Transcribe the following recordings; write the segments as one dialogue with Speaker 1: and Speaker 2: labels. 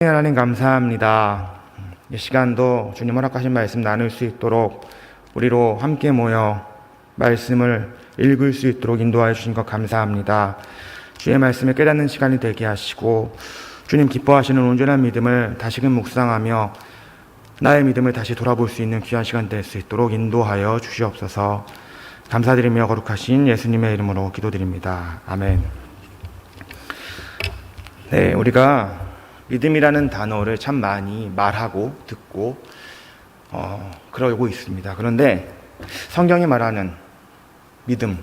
Speaker 1: 하나님 감사합니다. 이 시간도 주님 허락하신 말씀 나눌 수 있도록 우리로 함께 모여 말씀을 읽을 수 있도록 인도하여 주신 것 감사합니다. 주의 말씀을 깨닫는 시간이 되게 하시고 주님 기뻐하시는 온전한 믿음을 다시금 묵상하며 나의 믿음을 다시 돌아볼 수 있는 귀한 시간 될 수 있도록 인도하여 주시옵소서. 감사드리며 거룩하신 예수님의 이름으로 기도드립니다. 아멘. 네, 우리가 믿음이라는 단어를 참 많이 말하고 듣고 그러고 있습니다. 그런데 성경이 말하는 믿음이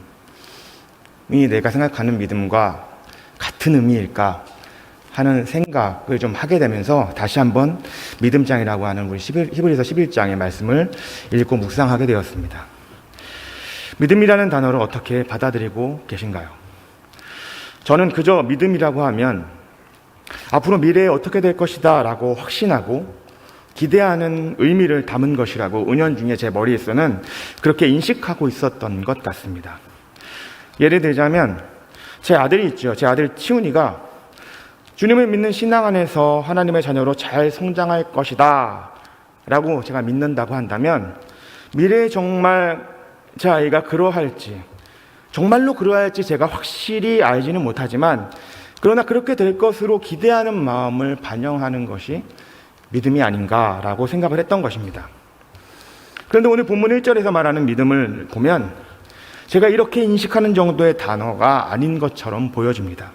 Speaker 1: 내가 생각하는 믿음과 같은 의미일까 하는 생각을 좀 하게 되면서 다시 한번 믿음장이라고 하는 우리 히브리서 11장의 말씀을 읽고 묵상하게 되었습니다. 믿음이라는 단어를 어떻게 받아들이고 계신가요? 저는 그저 믿음이라고 하면 앞으로 미래에 어떻게 될 것이다 라고 확신하고 기대하는 의미를 담은 것이라고 은연중에 제 머리에서는 그렇게 인식하고 있었던 것 같습니다. 예를 들자면 제 아들이 있죠. 제 아들 치훈이가 주님을 믿는 신앙 안에서 하나님의 자녀로 잘 성장할 것이다 라고 제가 믿는다고 한다면 미래에 정말 제 아이가 그러할지 정말로 그러할지 제가 확실히 알지는 못하지만 그러나 그렇게 될 것으로 기대하는 마음을 반영하는 것이 믿음이 아닌가라고 생각을 했던 것입니다. 그런데 오늘 본문 1절에서 말하는 믿음을 보면 제가 이렇게 인식하는 정도의 단어가 아닌 것처럼 보여집니다.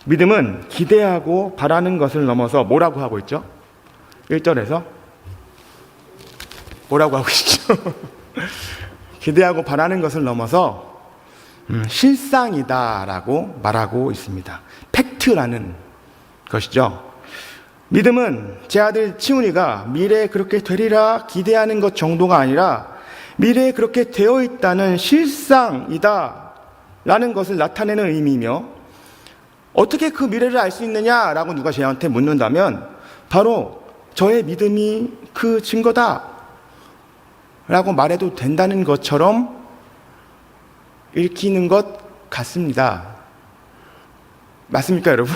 Speaker 1: 믿음은 기대하고 바라는 것을 넘어서 뭐라고 하고 있죠? 1절에서 뭐라고 하고 있죠? 기대하고 바라는 것을 넘어서 실상이다라고 말하고 있습니다. 팩트라는 것이죠. 믿음은 제 아들 치훈이가 미래에 그렇게 되리라 기대하는 것 정도가 아니라 미래에 그렇게 되어 있다는 실상이다 라는 것을 나타내는 의미이며 어떻게 그 미래를 알 수 있느냐라고 누가 저한테 묻는다면 바로 저의 믿음이 그 증거다 라고 말해도 된다는 것처럼 읽히는 것 같습니다. 맞습니까, 여러분?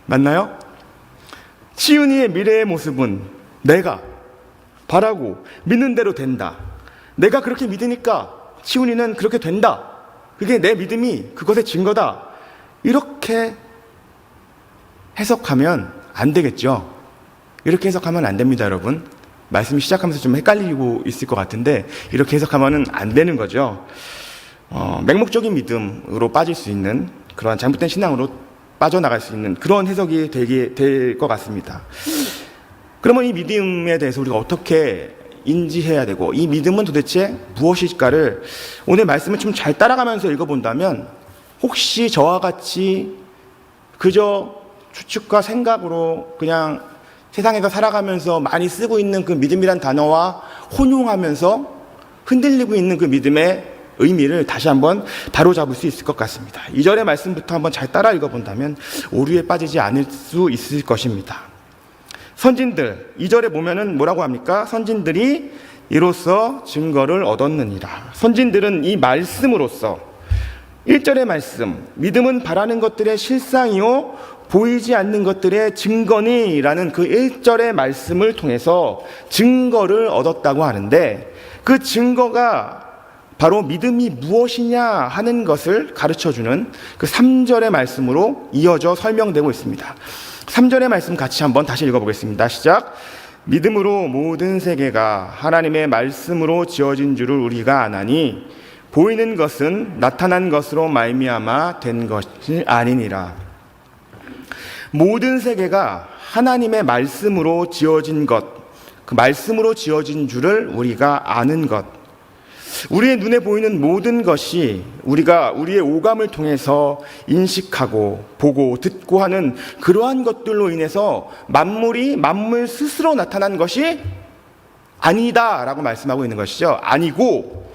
Speaker 1: 맞나요? 치훈이의 미래의 모습은 내가 바라고 믿는 대로 된다. 내가 그렇게 믿으니까 치훈이는 그렇게 된다. 그게 내 믿음이 그것의 증거다. 이렇게 해석하면 안 되겠죠. 이렇게 해석하면 안 됩니다, 여러분. 말씀이 시작하면서 좀 헷갈리고 있을 것 같은데 이렇게 해석하면 안 되는 거죠. 맹목적인 믿음으로 빠질 수 있는 그러한 잘못된 신앙으로 빠져나갈 수 있는 그런 해석이 되게 될 것 같습니다. 그러면 이 믿음에 대해서 우리가 어떻게 인지해야 되고 이 믿음은 도대체 무엇일까를 오늘 말씀을 좀 잘 따라가면서 읽어본다면 혹시 저와 같이 그저 추측과 생각으로 그냥 세상에서 살아가면서 많이 쓰고 있는 그 믿음이란 단어와 혼용하면서 흔들리고 있는 그 믿음의 의미를 다시 한번 바로잡을 수 있을 것 같습니다. 2절의 말씀부터 한번 잘 따라 읽어본다면 오류에 빠지지 않을 수 있을 것입니다. 선진들, 2절에 보면은 뭐라고 합니까? 선진들이 이로써 증거를 얻었느니라. 선진들은 이 말씀으로써 1절의 말씀, 믿음은 바라는 것들의 실상이요 보이지 않는 것들의 증거니라는 그 1절의 말씀을 통해서 증거를 얻었다고 하는데 그 증거가 바로 믿음이 무엇이냐 하는 것을 가르쳐주는 그 3절의 말씀으로 이어져 설명되고 있습니다. 3절의 말씀 같이 한번 다시 읽어보겠습니다. 시작. 믿음으로 모든 세계가 하나님의 말씀으로 지어진 줄을 우리가 아나니 보이는 것은 나타난 것으로 말미암아 된 것이 아니니라. 모든 세계가 하나님의 말씀으로 지어진 것, 그 말씀으로 지어진 줄을 우리가 아는 것, 우리의 눈에 보이는 모든 것이 우리가 우리의 오감을 통해서 인식하고 보고 듣고 하는 그러한 것들로 인해서 만물이 만물 스스로 나타난 것이 아니다라고 말씀하고 있는 것이죠. 아니고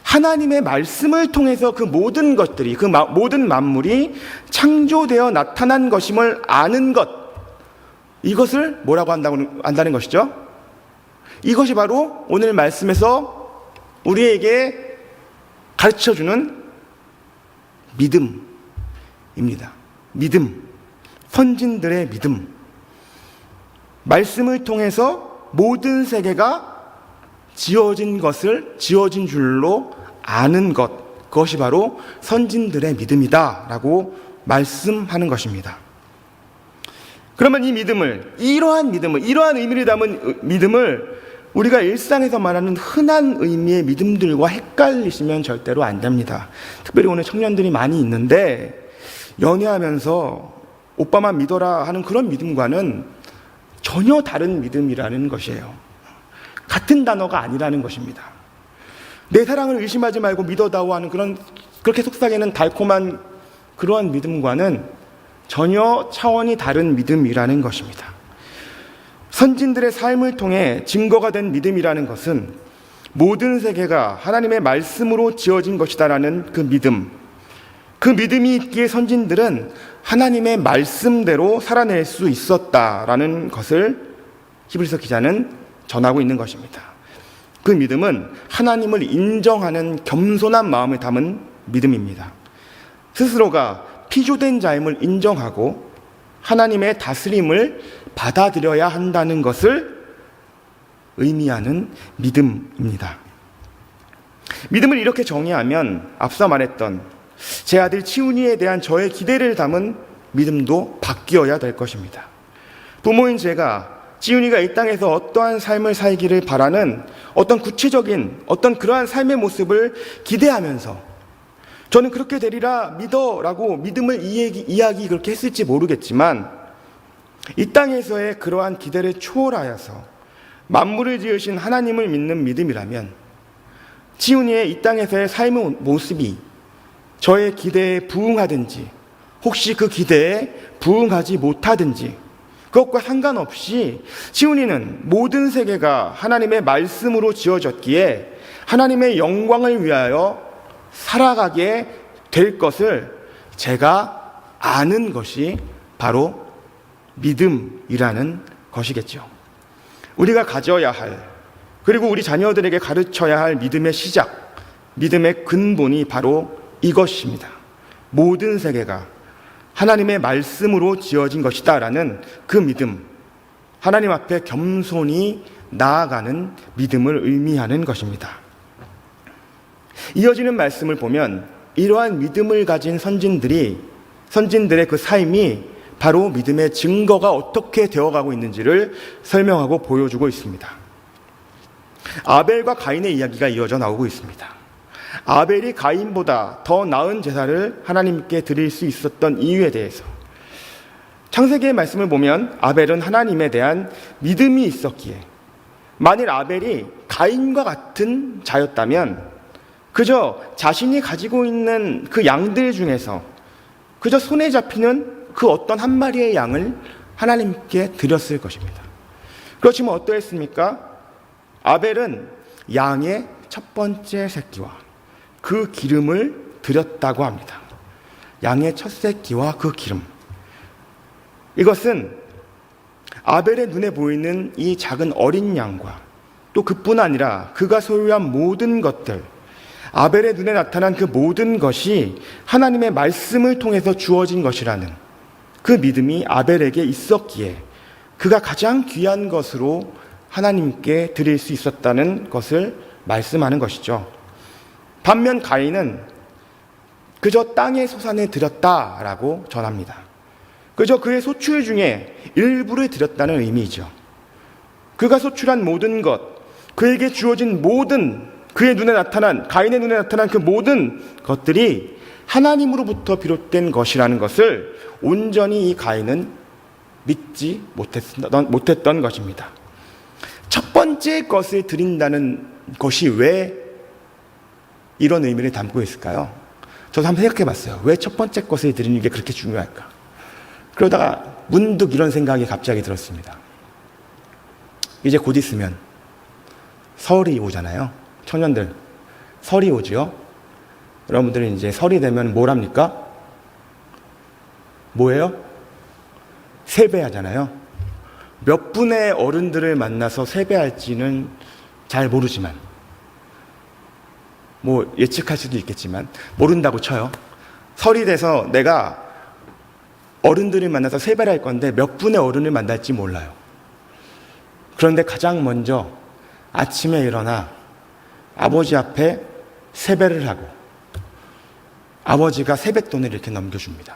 Speaker 1: 하나님의 말씀을 통해서 그 모든 것들이 그 모든 만물이 창조되어 나타난 것임을 아는 것, 이것을 뭐라고 한다는 것이죠? 이것이 바로 오늘 말씀에서 우리에게 가르쳐주는 믿음입니다. 믿음, 선진들의 믿음. 말씀을 통해서 모든 세계가 지어진 줄로 아는 것, 그것이 바로 선진들의 믿음이다라고 말씀하는 것입니다. 그러면 이 믿음을, 이러한 의미를 담은 믿음을 우리가 일상에서 말하는 흔한 의미의 믿음들과 헷갈리시면 절대로 안 됩니다. 특별히 오늘 청년들이 많이 있는데 연애하면서 오빠만 믿어라 하는 그런 믿음과는 전혀 다른 믿음이라는 것이에요. 같은 단어가 아니라는 것입니다. 내 사랑을 의심하지 말고 믿어다오 하는 그렇게 속삭이는 달콤한 그러한 믿음과는 전혀 차원이 다른 믿음이라는 것입니다. 선진들의 삶을 통해 증거가 된 믿음이라는 것은 모든 세계가 하나님의 말씀으로 지어진 것이다라는 그 믿음이 있기에 선진들은 하나님의 말씀대로 살아낼 수 있었다라는 것을 히브리서 기자는 전하고 있는 것입니다. 그 믿음은 하나님을 인정하는 겸손한 마음을 담은 믿음입니다. 스스로가 피조된 자임을 인정하고 하나님의 다스림을 받아들여야 한다는 것을 의미하는 믿음입니다. 믿음을 이렇게 정의하면 앞서 말했던 제 아들 치훈이에 대한 저의 기대를 담은 믿음도 바뀌어야 될 것입니다. 부모인 제가 치훈이가 이 땅에서 어떠한 삶을 살기를 바라는 어떤 구체적인 그러한 삶의 모습을 기대하면서 저는 그렇게 되리라 믿어라고 믿음을 이야기 그렇게 했을지 모르겠지만 이 땅에서의 그러한 기대를 초월하여서 만물을 지으신 하나님을 믿는 믿음이라면 치훈이의 이 땅에서의 삶의 모습이 저의 기대에 부응하든지 혹시 그 기대에 부응하지 못하든지 그것과 상관없이 치훈이는 모든 세계가 하나님의 말씀으로 지어졌기에 하나님의 영광을 위하여 살아가게 될 것을 제가 아는 것이 바로 믿음이라는 것이겠죠. 우리가 가져야 할, 그리고 우리 자녀들에게 가르쳐야 할 믿음의 시작, 믿음의 근본이 바로 이것입니다. 모든 세계가 하나님의 말씀으로 지어진 것이다라는 그 믿음, 하나님 앞에 겸손히 나아가는 믿음을 의미하는 것입니다. 이어지는 말씀을 보면 이러한 믿음을 가진 선진들의 그 삶이 바로 믿음의 증거가 어떻게 되어가고 있는지를 설명하고 보여주고 있습니다. 아벨과 가인의 이야기가 이어져 나오고 있습니다. 아벨이 가인보다 더 나은 제사를 하나님께 드릴 수 있었던 이유에 대해서 창세기의 말씀을 보면 아벨은 하나님에 대한 믿음이 있었기에 만일 아벨이 가인과 같은 자였다면 그저 자신이 가지고 있는 그 양들 중에서 그저 손에 잡히는 그 어떤 한 마리의 양을 하나님께 드렸을 것입니다. 그렇지만 어떠했습니까? 아벨은 양의 첫 번째 새끼와 그 기름을 드렸다고 합니다. 양의 첫 새끼와 그 기름. 이것은 아벨의 눈에 보이는 이 작은 어린 양과 또 그뿐 아니라 그가 소유한 모든 것들, 아벨의 눈에 나타난 그 모든 것이 하나님의 말씀을 통해서 주어진 것이라는 그 믿음이 아벨에게 있었기에 그가 가장 귀한 것으로 하나님께 드릴 수 있었다는 것을 말씀하는 것이죠. 반면 가인은 그저 땅의 소산을 드렸다라고 전합니다. 그저 그의 소출 중에 일부를 드렸다는 의미이죠. 그가 소출한 모든 것, 그에게 주어진 모든 가인의 눈에 나타난 그 모든 것들이 하나님으로부터 비롯된 것이라는 것을 온전히 이 가인은 믿지 못했던 것입니다. 첫 번째 것을 드린다는 것이 왜 이런 의미를 담고 있을까요? 저도 한번 생각해 봤어요. 왜 첫 번째 것을 드리는 게 그렇게 중요할까? 그러다가 문득 이런 생각이 갑자기 들었습니다. 이제 곧 있으면 설이 오잖아요. 청년들, 설이 오지요? 여러분들은 이제 설이 되면 뭘 합니까? 뭐예요? 세배하잖아요. 몇 분의 어른들을 만나서 세배할지는 잘 모르지만, 뭐 예측할 수도 있겠지만 모른다고 쳐요. 설이 돼서 내가 어른들을 만나서 세배를 할 건데 몇 분의 어른을 만날지 몰라요. 그런데 가장 먼저 아침에 일어나 아버지 앞에 세배를 하고 아버지가 세뱃돈을 이렇게 넘겨줍니다.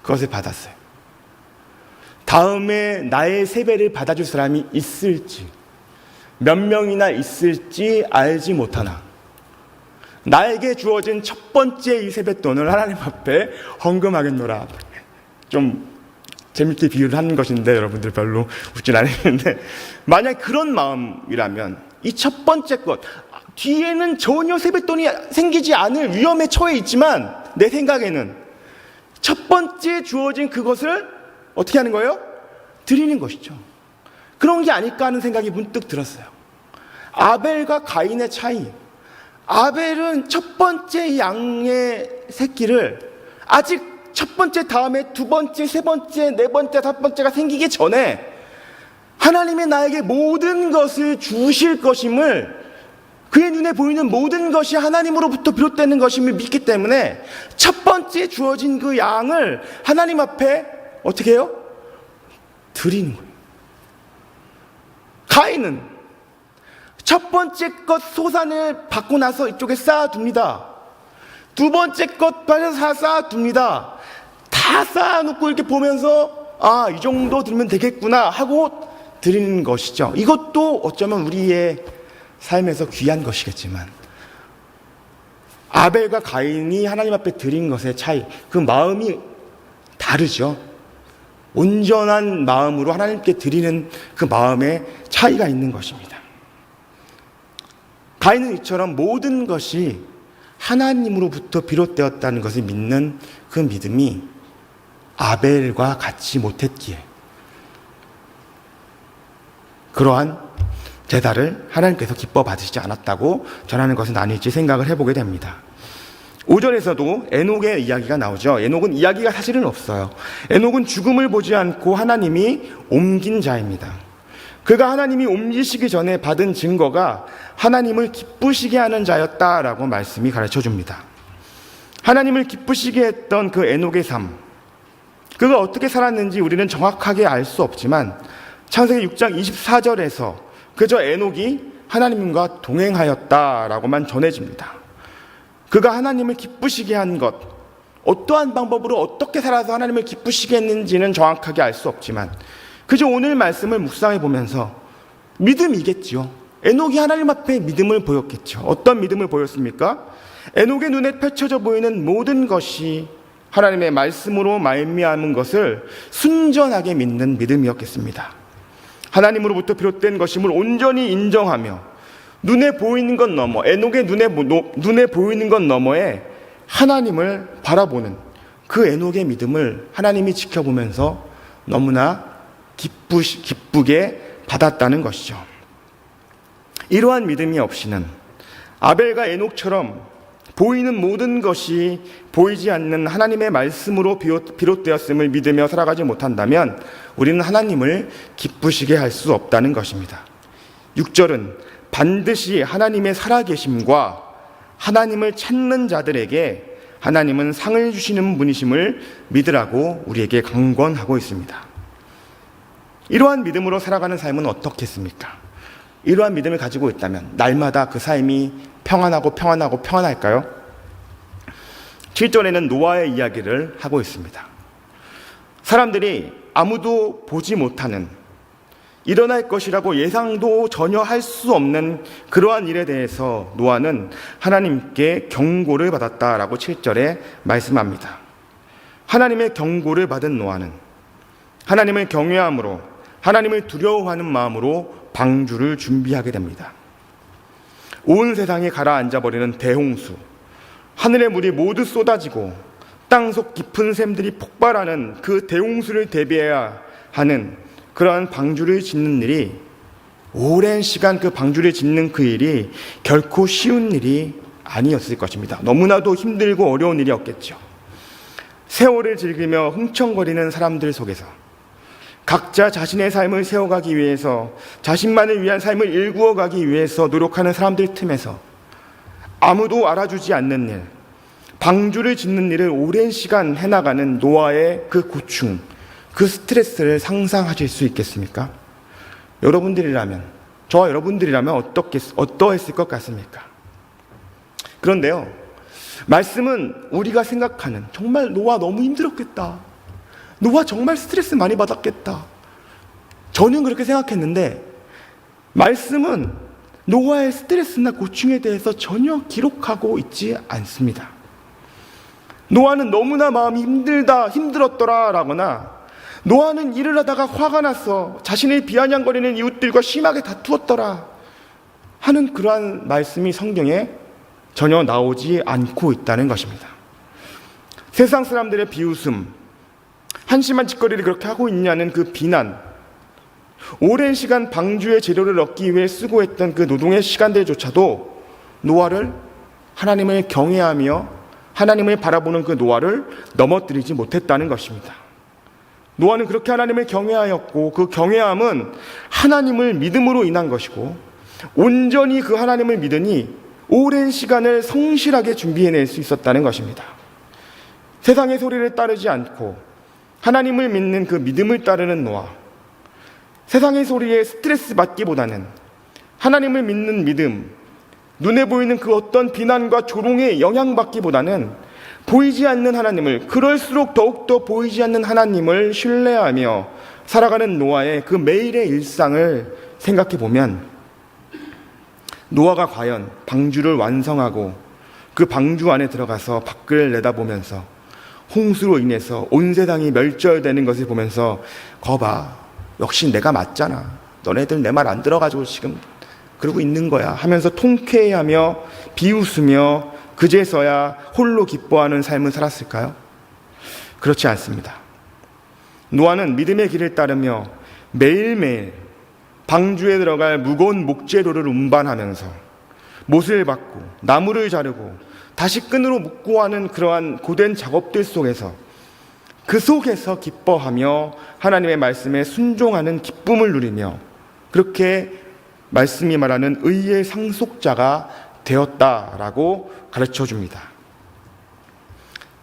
Speaker 1: 그것을 받았어요. 다음에 나의 세배를 받아줄 사람이 있을지, 몇 명이나 있을지 알지 못하나 나에게 주어진 첫 번째 이 세뱃돈을 하나님 앞에 헌금하겠노라. 좀 재밌게 비유를 하는 것인데 여러분들 별로 웃진 않았는데, 만약 그런 마음이라면 이 첫 번째 것, 뒤에는 전혀 세뱃돈이 생기지 않을 위험에 처해 있지만 내 생각에는 첫 번째 주어진 그것을 어떻게 하는 거예요? 드리는 것이죠. 그런 게 아닐까 하는 생각이 문득 들었어요. 아벨과 가인의 차이. 아벨은 첫 번째 양의 새끼를 아직 첫 번째 다음에 두 번째, 세 번째, 네 번째, 다섯 번째가 생기기 전에 하나님이 나에게 모든 것을 주실 것임을, 그의 눈에 보이는 모든 것이 하나님으로부터 비롯되는 것임을 믿기 때문에 첫 번째 주어진 그 양을 하나님 앞에 어떻게 해요? 드리는 거예요. 가인은 첫 번째 것 소산을 받고 나서 이쪽에 쌓아둡니다. 두 번째 것 받아서 쌓아둡니다. 다 쌓아놓고 이렇게 보면서 이 정도 들면 되겠구나 하고 드리는 것이죠. 이것도 어쩌면 우리의 삶에서 귀한 것이겠지만 아벨과 가인이 하나님 앞에 드린 것의 차이, 그 마음이 다르죠. 온전한 마음으로 하나님께 드리는 그 마음의 차이가 있는 것입니다. 가인은 이처럼 모든 것이 하나님으로부터 비롯되었다는 것을 믿는 그 믿음이 아벨과 같이 못했기에 그러한 제사를 하나님께서 기뻐 받으시지 않았다고 전하는 것은 아닐지 생각을 해보게 됩니다. 5절에서도 에녹의 이야기가 나오죠. 에녹은 이야기가 사실은 없어요. 에녹은 죽음을 보지 않고 하나님이 옮긴 자입니다. 그가 하나님이 옮기시기 전에 받은 증거가 하나님을 기쁘시게 하는 자였다라고 말씀이 가르쳐줍니다. 하나님을 기쁘시게 했던 그 에녹의 삶, 그가 어떻게 살았는지 우리는 정확하게 알 수 없지만 창세기 6장 24절에서 그저 에녹이 하나님과 동행하였다라고만 전해집니다. 그가 하나님을 기쁘시게 한 것, 어떠한 방법으로 어떻게 살아서 하나님을 기쁘시게 했는지는 정확하게 알 수 없지만 그저 오늘 말씀을 묵상해 보면서 믿음이겠지요. 에녹이 하나님 앞에 믿음을 보였겠죠. 어떤 믿음을 보였습니까? 에녹의 눈에 펼쳐져 보이는 모든 것이 하나님의 말씀으로 말미암은 것을 순전하게 믿는 믿음이었겠습니다. 하나님으로부터 비롯된 것임을 온전히 인정하며 눈에 보이는 것 너머, 에녹의 눈에 보이는 것 너머에 하나님을 바라보는 그 에녹의 믿음을 하나님이 지켜보면서 너무나 기쁘게 받았다는 것이죠. 이러한 믿음이 없이는 아벨과 에녹처럼 보이는 모든 것이 보이지 않는 하나님의 말씀으로 비롯되었음을 믿으며 살아가지 못한다면 우리는 하나님을 기쁘시게 할 수 없다는 것입니다. 6절은 반드시 하나님의 살아계심과 하나님을 찾는 자들에게 하나님은 상을 주시는 분이심을 믿으라고 우리에게 강권하고 있습니다. 이러한 믿음으로 살아가는 삶은 어떻겠습니까? 이러한 믿음을 가지고 있다면 날마다 그 삶이 평안할까요? 7절에는 노아의 이야기를 하고 있습니다. 사람들이 아무도 보지 못하는, 일어날 것이라고 예상도 전혀 할 수 없는 그러한 일에 대해서 노아는 하나님께 경고를 받았다라고 7절에 말씀합니다. 하나님의 경고를 받은 노아는 하나님을 경외함으로, 하나님을 두려워하는 마음으로 방주를 준비하게 됩니다. 온 세상에 가라앉아버리는 대홍수, 하늘의 물이 모두 쏟아지고 땅속 깊은 샘들이 폭발하는 그 대홍수를 대비해야 하는 그러한 방주를 짓는 일이, 오랜 시간 그 방주를 짓는 그 일이 결코 쉬운 일이 아니었을 것입니다. 너무나도 힘들고 어려운 일이었겠죠. 세월을 즐기며 흥청거리는 사람들 속에서 각자 자신의 삶을 세워가기 위해서, 자신만을 위한 삶을 일구어가기 위해서 노력하는 사람들 틈에서 아무도 알아주지 않는 일, 방주를 짓는 일을 오랜 시간 해나가는 노아의 그 고충, 그 스트레스를 상상하실 수 있겠습니까? 여러분들이라면, 저와 여러분들이라면 어떠했을 것 같습니까? 그런데요, 말씀은 우리가 생각하는 정말 노아 너무 힘들었겠다, 노아 정말 스트레스 많이 받았겠다, 저는 그렇게 생각했는데 말씀은 노아의 스트레스나 고충에 대해서 전혀 기록하고 있지 않습니다. 노아는 너무나 마음이 힘들었더라 라거나, 노아는 일을 하다가 화가 났어, 자신의 비아냥거리는 이웃들과 심하게 다투었더라 하는 그러한 말씀이 성경에 전혀 나오지 않고 있다는 것입니다. 세상 사람들의 비웃음, 한심한 짓거리를 그렇게 하고 있냐는 그 비난, 오랜 시간 방주의 재료를 얻기 위해 수고했던 그 노동의 시간들조차도 노아를, 하나님을 경외하며 하나님을 바라보는 그 노아를 넘어뜨리지 못했다는 것입니다. 노아는 그렇게 하나님을 경외하였고, 그 경외함은 하나님을 믿음으로 인한 것이고, 온전히 그 하나님을 믿으니 오랜 시간을 성실하게 준비해낼 수 있었다는 것입니다. 세상의 소리를 따르지 않고 하나님을 믿는 그 믿음을 따르는 노아, 세상의 소리에 스트레스 받기보다는 하나님을 믿는 믿음, 눈에 보이는 그 어떤 비난과 조롱에 영향받기보다는 보이지 않는 하나님을, 그럴수록 더욱더 보이지 않는 하나님을 신뢰하며 살아가는 노아의 그 매일의 일상을 생각해 보면, 노아가 과연 방주를 완성하고 그 방주 안에 들어가서 밖을 내다보면서 홍수로 인해서 온 세상이 멸절되는 것을 보면서, 거봐, 역시 내가 맞잖아, 너네들 내 말 안 들어가지고 지금 그러고 있는 거야 하면서 통쾌해하며 비웃으며 그제서야 홀로 기뻐하는 삶을 살았을까요? 그렇지 않습니다. 노아는 믿음의 길을 따르며 매일매일 방주에 들어갈 무거운 목재로를 운반하면서 못을 받고 나무를 자르고 다시 끈으로 묶고 하는 그러한 고된 작업들 속에서, 그 속에서 기뻐하며 하나님의 말씀에 순종하는 기쁨을 누리며, 그렇게 말씀이 말하는 의의 상속자가 되었다라고 가르쳐 줍니다.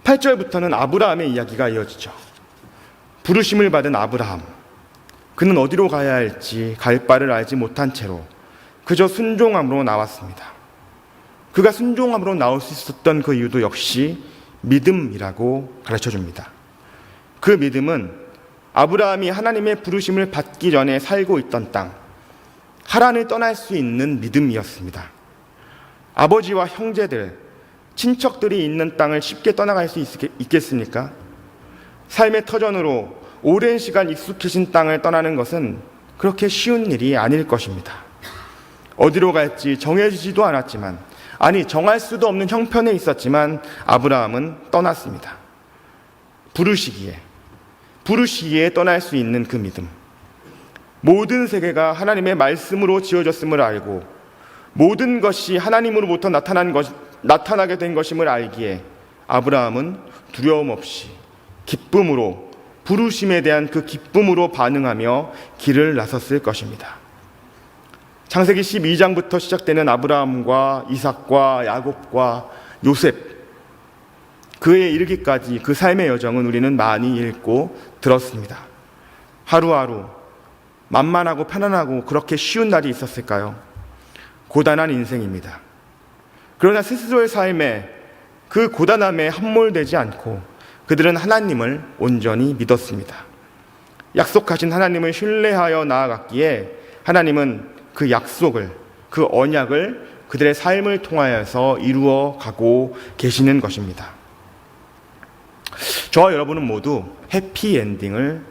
Speaker 1: 8절부터는 아브라함의 이야기가 이어지죠. 부르심을 받은 아브라함, 그는 어디로 가야 할지 갈 바를 알지 못한 채로 그저 순종함으로 나왔습니다. 그가 순종함으로 나올 수 있었던 그 이유도 역시 믿음이라고 가르쳐 줍니다. 그 믿음은 아브라함이 하나님의 부르심을 받기 전에 살고 있던 땅, 하란을 떠날 수 있는 믿음이었습니다. 아버지와 형제들, 친척들이 있는 땅을 쉽게 떠나갈 수 있겠습니까? 삶의 터전으로 오랜 시간 익숙해진 땅을 떠나는 것은 그렇게 쉬운 일이 아닐 것입니다. 어디로 갈지 정해지지도 않았지만, 아니 정할 수도 없는 형편에 있었지만 아브라함은 떠났습니다. 부르시기에 떠날 수 있는 그 믿음, 모든 세계가 하나님의 말씀으로 지어졌음을 알고 모든 것이 하나님으로부터 나타나게 된 것임을 알기에 아브라함은 두려움 없이 기쁨으로, 부르심에 대한 그 기쁨으로 반응하며 길을 나섰을 것입니다. 창세기 12장부터 시작되는 아브라함과 이삭과 야곱과 요셉, 그에 이르기까지 그 삶의 여정은 우리는 많이 읽고 들었습니다. 하루하루 만만하고 편안하고 그렇게 쉬운 날이 있었을까요? 고단한 인생입니다. 그러나 스스로의 삶에 그 고단함에 함몰되지 않고 그들은 하나님을 온전히 믿었습니다. 약속하신 하나님을 신뢰하여 나아갔기에 하나님은 그 약속을, 그 언약을 그들의 삶을 통하여서 이루어 가고 계시는 것입니다. 저와 여러분은 모두 해피엔딩을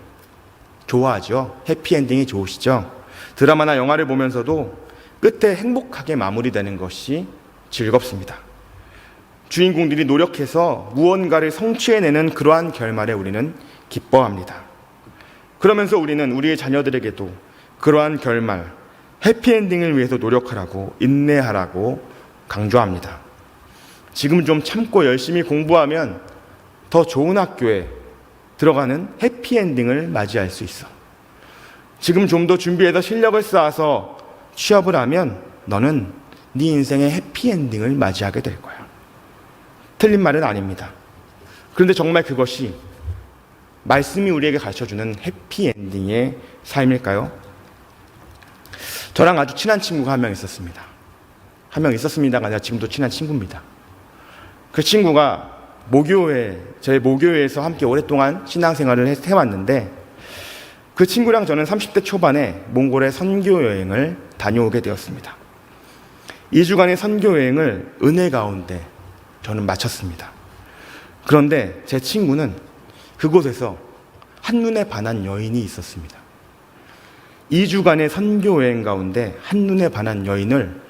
Speaker 1: 좋아하죠. 해피엔딩이 좋으시죠? 드라마나 영화를 보면서도 끝에 행복하게 마무리되는 것이 즐겁습니다. 주인공들이 노력해서 무언가를 성취해내는 그러한 결말에 우리는 기뻐합니다. 그러면서 우리는 우리의 자녀들에게도 그러한 결말, 해피엔딩을 위해서 노력하라고, 인내하라고 강조합니다. 지금 좀 참고 열심히 공부하면 더 좋은 학교에 들어가는 해피엔딩을 맞이할 수 있어. 지금 좀 더 준비해서 실력을 쌓아서 취업을 하면 너는 네 인생의 해피엔딩을 맞이하게 될 거야. 틀린 말은 아닙니다. 그런데 정말 그것이 말씀이 우리에게 가르쳐주는 해피엔딩의 삶일까요? 저랑 아주 친한 친구가 한 명 있었습니다. 한 명 있었습니다가 아니라 지금도 친한 친구입니다. 그 친구가 저희 모교회에서 함께 오랫동안 신앙생활을 해왔는데, 그 친구랑 저는 30대 초반에 몽골에 선교 여행을 다녀오게 되었습니다. 2주간의 선교 여행을 은혜 가운데 저는 마쳤습니다. 그런데 제 친구는 그곳에서 한눈에 반한 여인이 있었습니다. 2주간의 선교 여행 가운데 한눈에 반한 여인을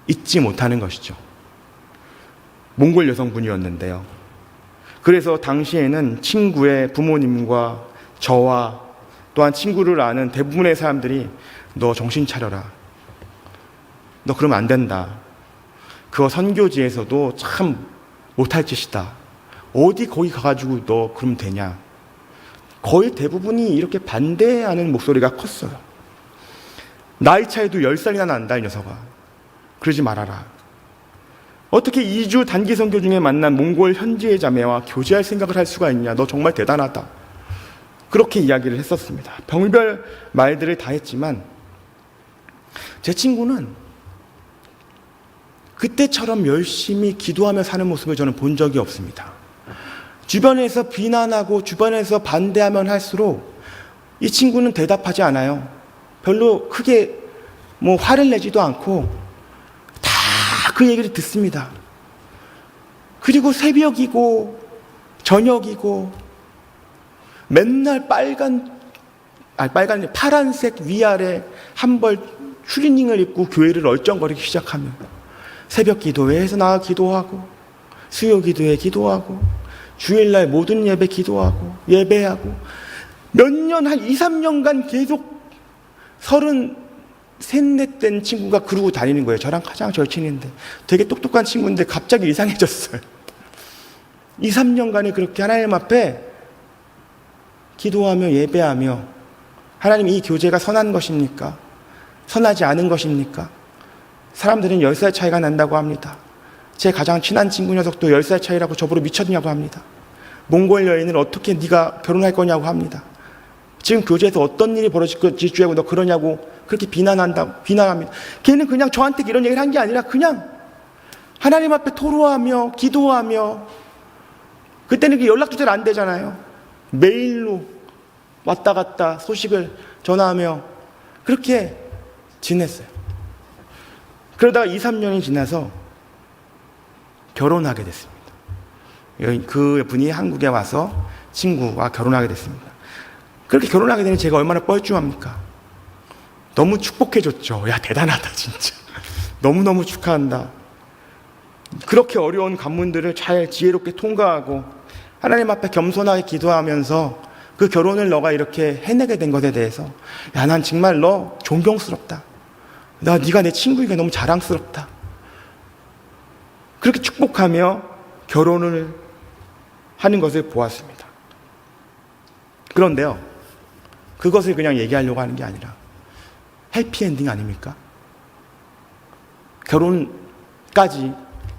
Speaker 1: 잊지 못하는 것이죠. 몽골 여성분이었는데요. 그래서 당시에는 친구의 부모님과 저와 또한 친구를 아는 대부분의 사람들이 너 정신 차려라. 너 그러면 안 된다. 그거 선교지에서도 참 못할 짓이다. 어디 거기 가가지고 너 그러면 되냐. 거의 대부분이 이렇게 반대하는 목소리가 컸어요. 나이 차이도 10살이나 난다, 이 녀석아. 그러지 말아라. 어떻게 2주 단기 선교 중에 만난 몽골 현지의 자매와 교제할 생각을 할 수가 있냐. 너 정말 대단하다. 그렇게 이야기를 했었습니다. 별별 말들을 다 했지만 제 친구는 그때처럼 열심히 기도하며 사는 모습을 저는 본 적이 없습니다. 주변에서 비난하고 주변에서 반대하면 할수록 이 친구는 대답하지 않아요. 별로 크게 화를 내지도 않고 다 그 얘기를 듣습니다. 그리고 새벽이고 저녁이고 맨날 파란색 위아래 한 벌 추리닝을 입고 교회를 얼쩡거리기 시작하면 새벽 기도회에서 나와 기도하고 수요 기도회 기도하고 주일날 모든 예배 기도하고 예배하고 몇 년, 한 2, 3년간 계속 33넷 된 친구가 그러고 다니는 거예요. 저랑 가장 절친인데 되게 똑똑한 친구인데 갑자기 이상해졌어요. 2, 3년간에 그렇게 하나님 앞에 기도하며 예배하며 하나님, 이 교제가 선한 것입니까? 선하지 않은 것입니까? 사람들은 10살 차이가 난다고 합니다. 제 가장 친한 친구 녀석도 10살 차이라고 저보고 미쳤냐고 합니다. 몽골 여인을 어떻게 네가 결혼할 거냐고 합니다. 지금 교제에서 어떤 일이 벌어질 줄 알고 너 그러냐고 그렇게 비난합니다. 걔는 그냥 저한테 이런 얘기를 한 게 아니라 그냥 하나님 앞에 토로하며 기도하며, 그때는 그 연락도 잘 안 되잖아요. 메일로 왔다 갔다 소식을 전하며 그렇게 지냈어요. 그러다가 2, 3년이 지나서 결혼하게 됐습니다. 그 분이 한국에 와서 친구와 결혼하게 됐습니다. 그렇게 결혼하게 되니 제가 얼마나 뻘쭘합니까? 너무 축복해줬죠. 야, 대단하다 진짜. 너무너무 축하한다. 그렇게 어려운 관문들을 잘 지혜롭게 통과하고 하나님 앞에 겸손하게 기도하면서 그 결혼을 너가 이렇게 해내게 된 것에 대해서 야, 난 정말 너 존경스럽다. 네가 내 친구이니까 너무 자랑스럽다. 그렇게 축복하며 결혼을 하는 것을 보았습니다. 그런데요, 그것을 그냥 얘기하려고 하는 게 아니라 해피엔딩 아닙니까? 결혼까지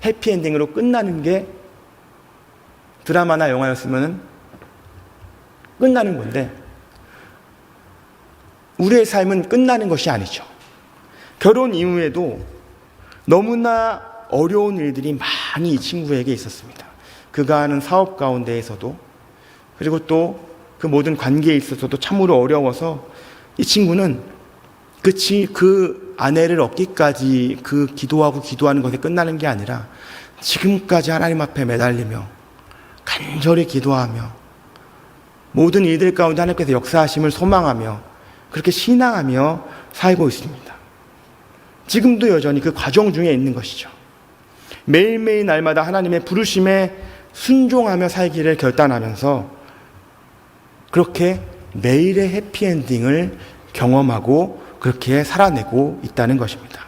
Speaker 1: 해피엔딩으로 끝나는 게 드라마나 영화였으면 끝나는 건데, 우리의 삶은 끝나는 것이 아니죠. 결혼 이후에도 너무나 어려운 일들이 많이 이 친구에게 있었습니다. 그가 하는 사업 가운데에서도, 그리고 또 그 모든 관계에 있어서도 참으로 어려워서 이 친구는 그 아내를 얻기까지 그 기도하는 것에 끝나는 게 아니라 지금까지 하나님 앞에 매달리며 간절히 기도하며 모든 일들 가운데 하나님께서 역사하심을 소망하며 그렇게 신앙하며 살고 있습니다. 지금도 여전히 그 과정 중에 있는 것이죠. 매일매일 날마다 하나님의 부르심에 순종하며 살기를 결단하면서 그렇게 매일의 해피엔딩을 경험하고 그렇게 살아내고 있다는 것입니다.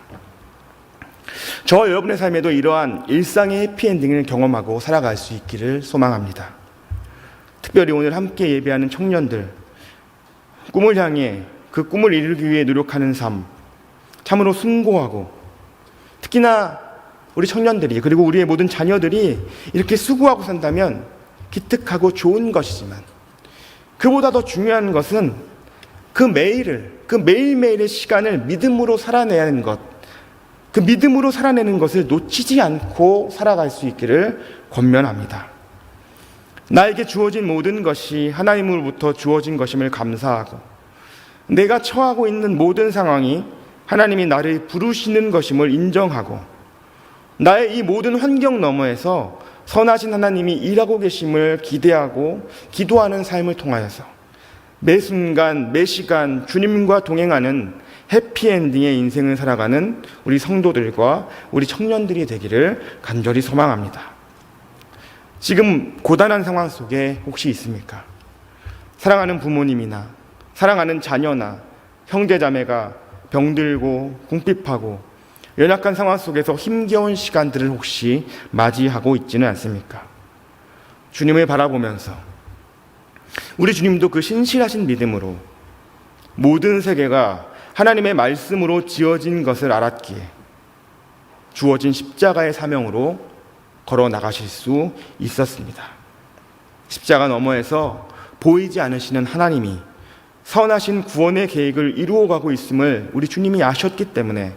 Speaker 1: 저와 여러분의 삶에도 이러한 일상의 해피엔딩을 경험하고 살아갈 수 있기를 소망합니다. 특별히 오늘 함께 예배하는 청년들, 꿈을 향해 그 꿈을 이루기 위해 노력하는 삶, 참으로 숭고하고, 특히나 우리 청년들이, 그리고 우리의 모든 자녀들이 이렇게 수고하고 산다면 기특하고 좋은 것이지만, 그보다 더 중요한 것은 그 매일을 그 매일매일의 시간을 믿음으로 살아내는 것, 그 믿음으로 살아내는 것을 놓치지 않고 살아갈 수 있기를 권면합니다. 나에게 주어진 모든 것이 하나님으로부터 주어진 것임을 감사하고, 내가 처하고 있는 모든 상황이 하나님이 나를 부르시는 것임을 인정하고, 나의 이 모든 환경 너머에서 선하신 하나님이 일하고 계심을 기대하고 기도하는 삶을 통하여서 매 순간 매 시간 주님과 동행하는 해피엔딩의 인생을 살아가는 우리 성도들과 우리 청년들이 되기를 간절히 소망합니다. 지금 고단한 상황 속에 혹시 있습니까? 사랑하는 부모님이나 사랑하는 자녀나 형제자매가 병들고 궁핍하고 연약한 상황 속에서 힘겨운 시간들을 혹시 맞이하고 있지는 않습니까? 주님을 바라보면서 우리 주님도 그 신실하신 믿음으로 모든 세계가 하나님의 말씀으로 지어진 것을 알았기에 주어진 십자가의 사명으로 걸어 나가실 수 있었습니다. 십자가 너머에서 보이지 않으시는 하나님이 선하신 구원의 계획을 이루어가고 있음을 우리 주님이 아셨기 때문에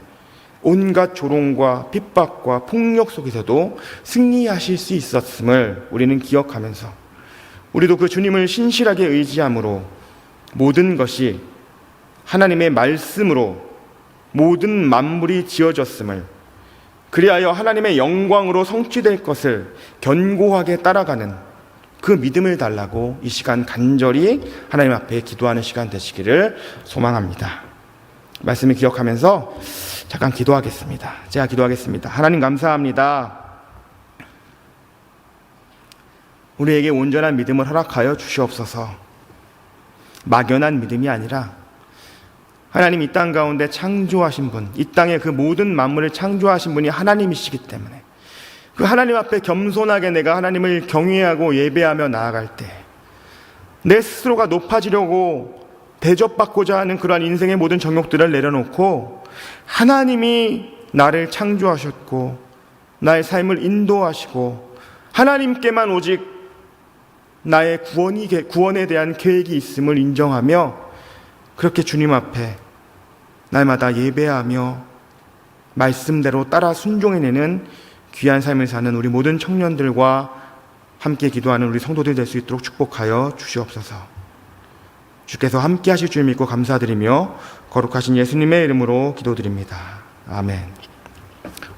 Speaker 1: 온갖 조롱과 핍박과 폭력 속에서도 승리하실 수 있었음을 우리는 기억하면서 우리도 그 주님을 신실하게 의지함으로 모든 것이 하나님의 말씀으로 모든 만물이 지어졌음을, 그리하여 하나님의 영광으로 성취될 것을 견고하게 따라가는 그 믿음을 달라고 이 시간 간절히 하나님 앞에 기도하는 시간 되시기를 소망합니다. 말씀을 기억하면서 잠깐 기도하겠습니다. 제가 기도하겠습니다. 하나님 감사합니다. 우리에게 온전한 믿음을 허락하여 주시옵소서. 막연한 믿음이 아니라 하나님 이 땅 가운데 창조하신 분, 이 땅의 그 모든 만물을 창조하신 분이 하나님이시기 때문에 그 하나님 앞에 겸손하게 내가 하나님을 경외하고 예배하며 나아갈 때 내 스스로가 높아지려고 대접받고자 하는 그러한 인생의 모든 정욕들을 내려놓고 하나님이 나를 창조하셨고 나의 삶을 인도하시고 하나님께만 오직 나의 구원에 대한 계획이 있음을 인정하며 그렇게 주님 앞에 날마다 예배하며 말씀대로 따라 순종해내는 귀한 삶을 사는 우리 모든 청년들과 함께 기도하는 우리 성도들 될 수 있도록 축복하여 주시옵소서. 주께서 함께 하실 줄 믿고 감사드리며 거룩하신 예수님의 이름으로 기도드립니다. 아멘.